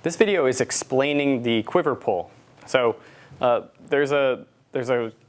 This video is explaining the quiver pull. So there's a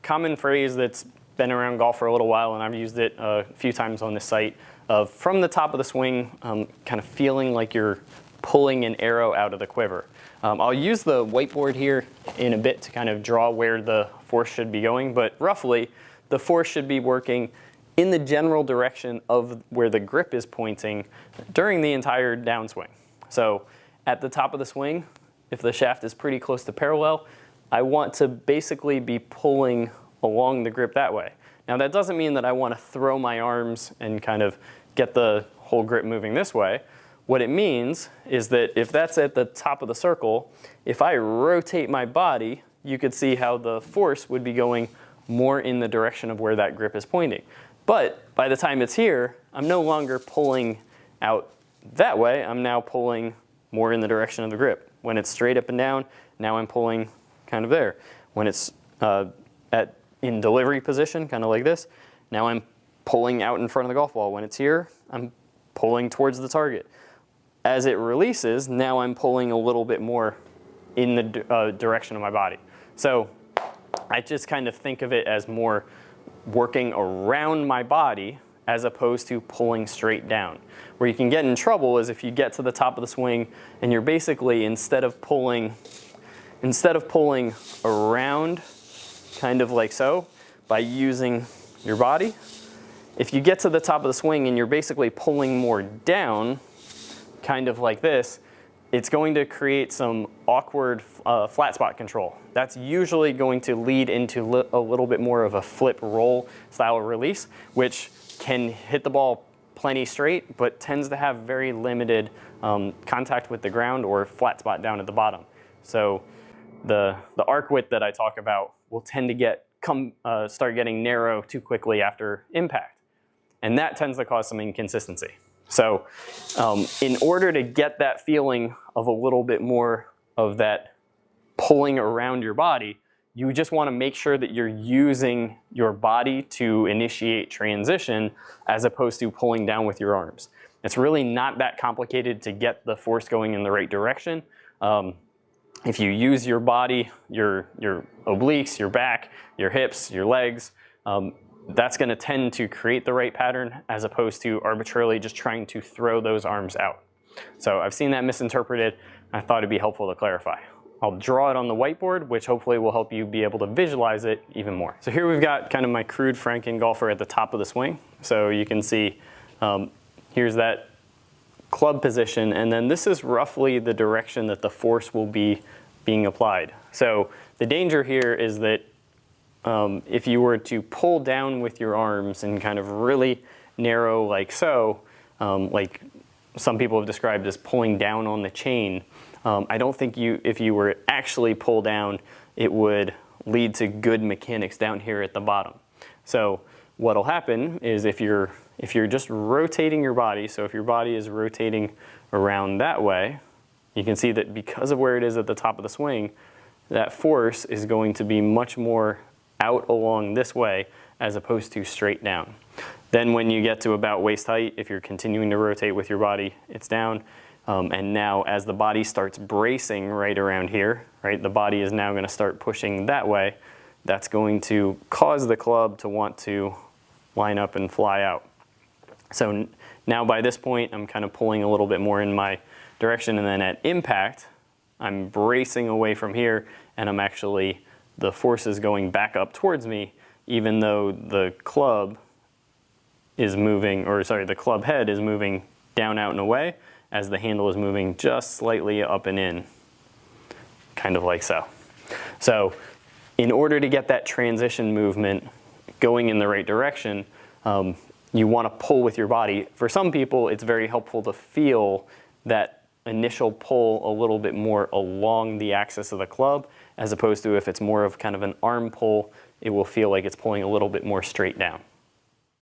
common phrase that's been around golf for a little while, and I've used it a few times on this site, of from the top of the swing, kind of feeling like you're pulling an arrow out of the quiver. I'll use the whiteboard here in a bit to kind of draw where the force should be going, but roughly the force should be working in the general direction of where the grip is pointing during the entire downswing. So at the top of the swing, if the shaft is pretty close to parallel, I want to basically be pulling along the grip that way. Now that doesn't mean that I want to throw my arms and kind of get the whole grip moving this way. What it means is that if that's at the top of the circle, if I rotate my body, you could see how the force would be going more in the direction of where that grip is pointing. But by the time it's here, I'm no longer pulling out that way. I'm now pulling more in the direction of the grip. When it's straight up and down, now I'm pulling kind of there. When it's in delivery position, kind of like this, now I'm pulling out in front of the golf ball. When it's here, I'm pulling towards the target. As it releases, now I'm pulling a little bit more in the direction of my body. So I just kind of think of it as more working around my body as opposed to pulling straight down. Where you can get in trouble is if you get to the top of the swing and you're basically, instead of pulling around, kind of like so, by using your body, if you get to the top of the swing and you're basically pulling more down, kind of like this, it's going to create some awkward flat spot control. That's usually going to lead into a little bit more of a flip roll style release, which can hit the ball plenty straight, but tends to have very limited contact with the ground or flat spot down at the bottom. So the arc width that I talk about will tend to start getting narrow too quickly after impact. And that tends to cause some inconsistency. So in order to get that feeling of a little bit more of that pulling around your body, you just want to make sure that you're using your body to initiate transition as opposed to pulling down with your arms. It's really not that complicated to get the force going in the right direction. If you use your body, your obliques, your back, your hips, your legs, that's going to tend to create the right pattern as opposed to arbitrarily just trying to throw those arms out. So I've seen that misinterpreted. I thought it'd be helpful to clarify. I'll draw it on the whiteboard, which hopefully will help you be able to visualize it even more. So here we've got kind of my crude Franken golfer at the top of the swing. So you can see here's that club position, and then this is roughly the direction that the force will be being applied. So the danger here is that if you were to pull down with your arms and kind of really narrow like so, like some people have described as pulling down on the chain, I don't think if you were actually pull down, it would lead to good mechanics down here at the bottom. So what'll happen is if you're just rotating your body, so if your body is rotating around that way, you can see that because of where it is at the top of the swing, that force is going to be much more out along this way as opposed to straight down. Then when you get to about waist height, if you're continuing to rotate with your body, it's down. And now as the body starts bracing right around here, right, the body is now going to start pushing that way. That's going to cause the club to want to line up and fly out. So now by this point, I'm kind of pulling a little bit more in my direction, and then at impact, I'm bracing away from here, and I'm actually, the force is going back up towards me, even though the club is moving, or sorry, the club head is moving down, out, and away, as the handle is moving just slightly up and in, kind of like so. So in order to get that transition movement going in the right direction, you want to pull with your body. For some people, it's very helpful to feel that initial pull a little bit more along the axis of the club, as opposed to if it's more of kind of an arm pull, it will feel like it's pulling a little bit more straight down.